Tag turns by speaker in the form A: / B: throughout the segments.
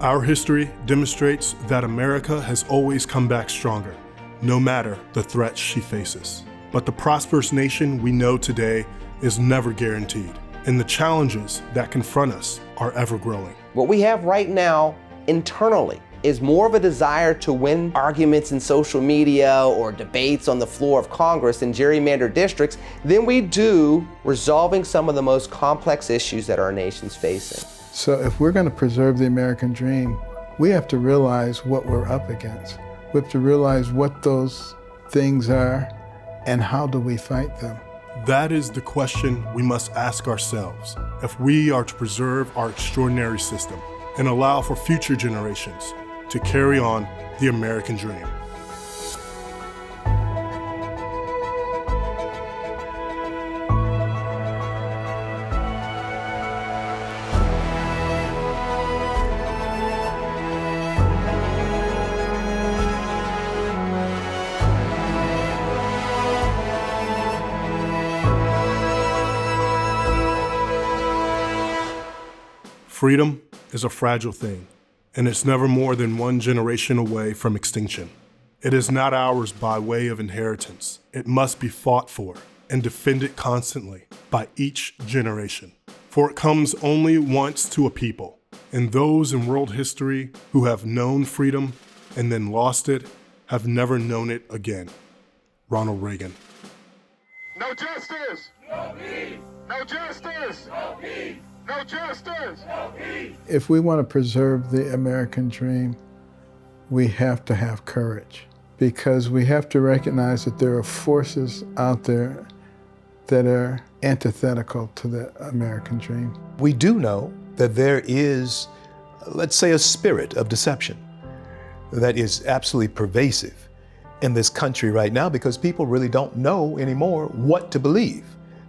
A: Our history demonstrates that America has always come back stronger, no matter the threats she faces. But the prosperous nation we know today is never guaranteed, and the challenges that confront us are ever growing.
B: What we have right now internally is more of a desire to win arguments in social media or debates on the floor of Congress in gerrymandered districts than we do resolving some of the most complex issues that our nation's facing.
C: So if we're going to preserve the American dream, we have to realize what we're up against. We have to realize what those things are and how do we fight them.
A: That is the question we must ask ourselves if we are to preserve our extraordinary system and allow for future generations to carry on the American dream. Freedom is a fragile thing, and it's never more than one generation away from extinction. It is not ours by way of inheritance. It must be fought for and defended constantly by each generation. For it comes only once to a people, and those in world history who have known freedom and then lost it have never known it again. Ronald Reagan.
D: No justice! No peace! No justice! No peace! No justice! No peace!
C: If we want to preserve the American dream, we have to have courage, because we have to recognize that there are forces out there that are antithetical to the American dream.
E: We do know that there is, let's say, a spirit of deception that is absolutely pervasive in this country right now, because people really don't know anymore what to believe.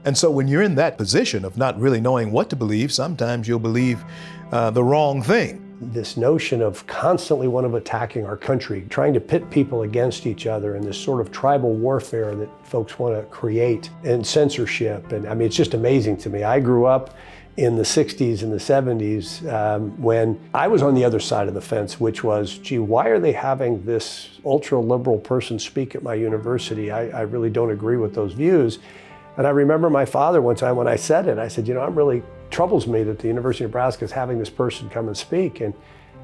E: And so when you're in that position of not really knowing what to believe, sometimes you'll believe the wrong thing.
F: This notion of constantly one of attacking our country, trying to pit people against each other, and this sort of tribal warfare that folks want to create, and censorship. And I mean, it's just amazing to me. I grew up in the 60s and the 70s when I was on the other side of the fence, which was, gee, why are they having this ultra-liberal person speak at my university? I really don't agree with those views. And I remember my father one time when I said it, I said, you know, it really troubles me that the University of Nebraska is having this person come and speak. And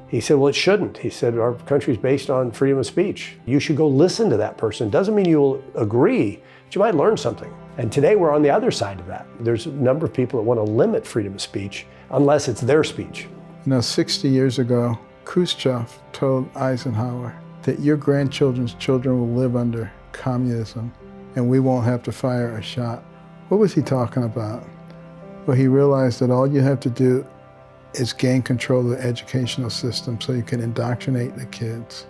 F: he said, well, it shouldn't. He said, our country's based on freedom of speech. You should go listen to that person. Doesn't mean you'll agree, but you might learn something. And today we're on the other side of that. There's a number of people that want to limit freedom of speech unless it's their speech.
C: You know, 60 years ago, Khrushchev told Eisenhower that your grandchildren's children will live under communism and we won't have to fire a shot. What was he talking about? Well, he realized that all you have to do is gain control of the educational system so you can indoctrinate the kids,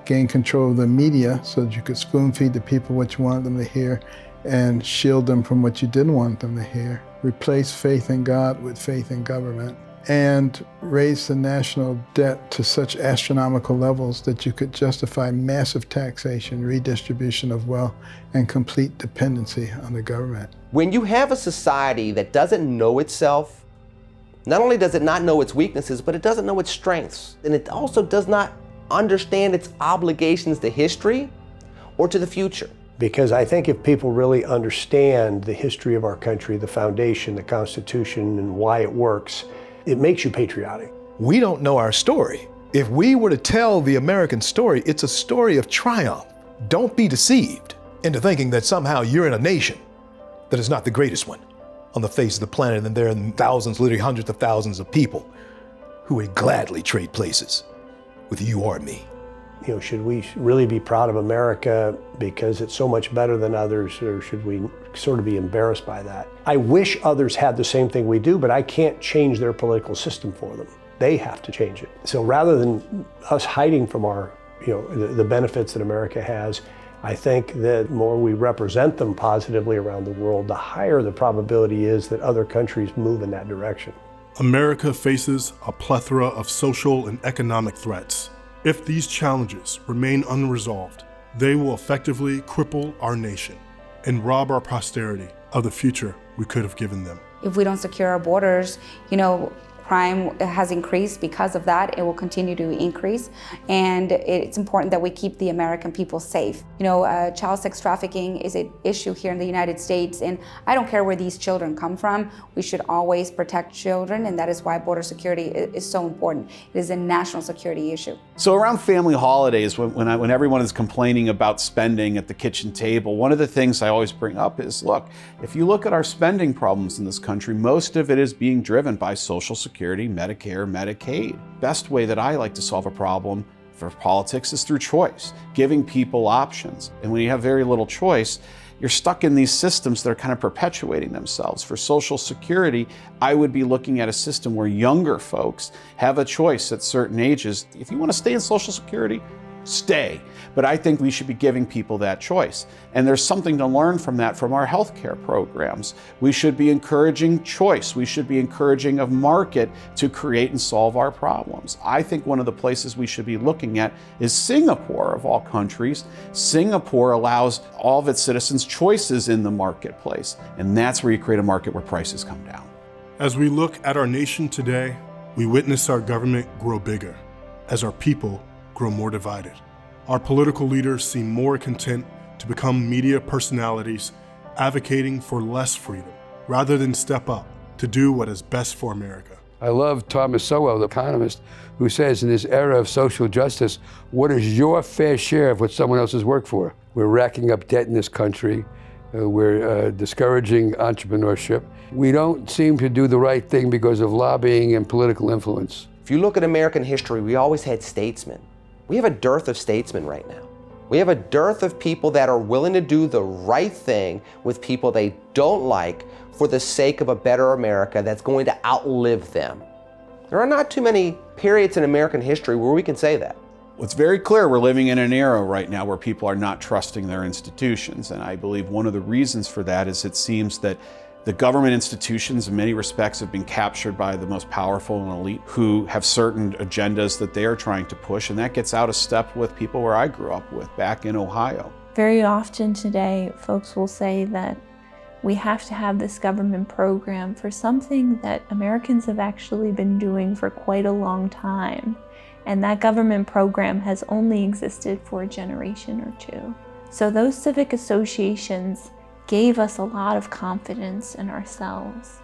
C: gain control of the media so that you could spoon feed the people what you wanted them to hear and shield them from what you didn't want them to hear, replace faith in God with faith in government, and raise the national debt to such astronomical levels that you could justify massive taxation, redistribution of wealth, and complete dependency on the government.
B: When you have a society that doesn't know itself, not only does it not know its weaknesses, but it doesn't know its strengths. And it also does not understand its obligations to history or to the future.
F: Because I think if people really understand the history of our country, the foundation, the Constitution, and why it works, it makes you patriotic.
E: We don't know our story. If we were to tell the American story, it's a story of triumph. Don't be deceived into thinking that somehow you're in a nation that is not the greatest one on the face of the planet, and there are thousands, literally hundreds of thousands of people who would gladly trade places with you or me.
F: You know, should we really be proud of America because it's so much better than others, or should we sort of be embarrassed by that? I wish others had the same thing we do, but I can't change their political system for them. They have to change it. So rather than us hiding from our, the benefits that America has, I think that the more we represent them positively around the world, the higher the probability is that other countries move in that direction.
A: America faces a plethora of social and economic threats. If these challenges remain unresolved, they will effectively cripple our nation and rob our posterity of the future we could have given them.
G: If we don't secure our borders, Crime has increased because of that. It will continue to increase. And it's important that we keep the American people safe. You know, child sex trafficking is an issue here in the United States, and I don't care where these children come from. We should always protect children, and that is why border security is so important. It is a national security issue.
H: So around family holidays, when everyone is complaining about spending at the kitchen table, one of the things I always bring up is, look, if you look at our spending problems in this country, most of it is being driven by Social Security, Medicare, Medicaid. Best way that I like to solve a problem for politics is through choice, giving people options. And when you have very little choice, you're stuck in these systems that are kind of perpetuating themselves. For Social Security, I would be looking at a system where younger folks have a choice at certain ages. If you want to stay in Social Security, stay. But I think we should be giving people that choice. And there's something to learn from that from our healthcare programs. We should be encouraging choice. We should be encouraging a market to create and solve our problems. I think one of the places we should be looking at is Singapore, of all countries. Singapore allows all of its citizens choices in the marketplace. And that's where you create a market where prices come down.
A: As we look at our nation today, we witness our government grow bigger as our people grow more divided. Our political leaders seem more content to become media personalities advocating for less freedom rather than step up to do what is best for America.
I: I love Thomas Sowell, the economist, who says in this era of social justice, what is your fair share of what someone else has worked for? We're racking up debt in this country. We're discouraging entrepreneurship. We don't seem to do the right thing because of lobbying and political influence.
B: If you look at American history, we always had statesmen. We have a dearth of statesmen right now. We have a dearth of people that are willing to do the right thing with people they don't like for the sake of a better America that's going to outlive them. There are not too many periods in American history where we can say that.
H: Well, it's very clear we're living in an era right now where people are not trusting their institutions. And I believe one of the reasons for that is it seems that the government institutions in many respects have been captured by the most powerful and elite who have certain agendas that they are trying to push, and that gets out of step with people where I grew up with back in Ohio.
J: Very often today, folks will say that we have to have this government program for something that Americans have actually been doing for quite a long time. And that government program has only existed for a generation or two. So those civic associations gave us a lot of confidence in ourselves.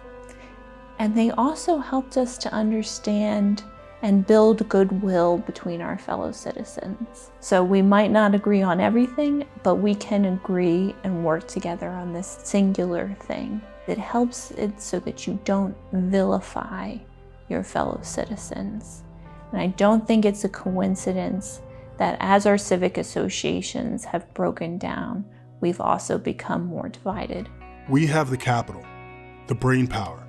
J: And they also helped us to understand and build goodwill between our fellow citizens. So we might not agree on everything, but we can agree and work together on this singular thing. It helps it so that you don't vilify your fellow citizens. And I don't think it's a coincidence that as our civic associations have broken down, we've also become more divided.
A: We have the capital, the brainpower,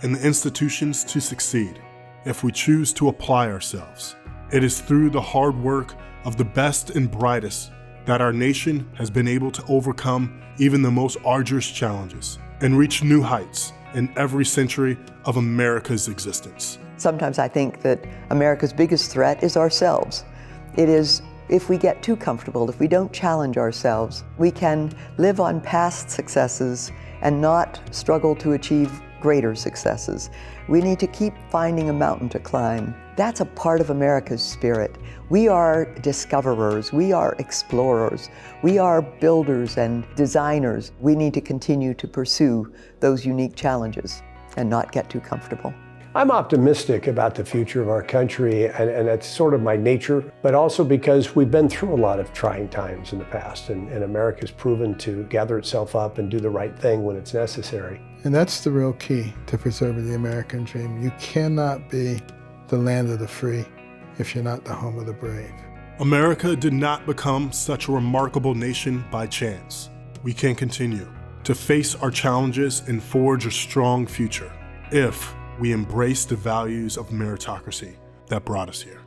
A: and the institutions to succeed if we choose to apply ourselves. It is through the hard work of the best and brightest that our nation has been able to overcome even the most arduous challenges and reach new heights in every century of America's existence.
K: Sometimes I think that America's biggest threat is ourselves. It is if we get too comfortable, if we don't challenge ourselves, we can live on past successes and not struggle to achieve greater successes. We need to keep finding a mountain to climb. That's a part of America's spirit. We are discoverers, we are explorers, we are builders and designers. We need to continue to pursue those unique challenges and not get too comfortable.
F: I'm optimistic about the future of our country, and that's sort of my nature, but also because we've been through a lot of trying times in the past, and America's proven to gather itself up and do the right thing when it's necessary.
C: And that's the real key to preserving the American dream. You cannot be the land of the free if you're not the home of the brave.
A: America did not become such a remarkable nation by chance. We can continue to face our challenges and forge a strong future if we embrace the values of meritocracy that brought us here.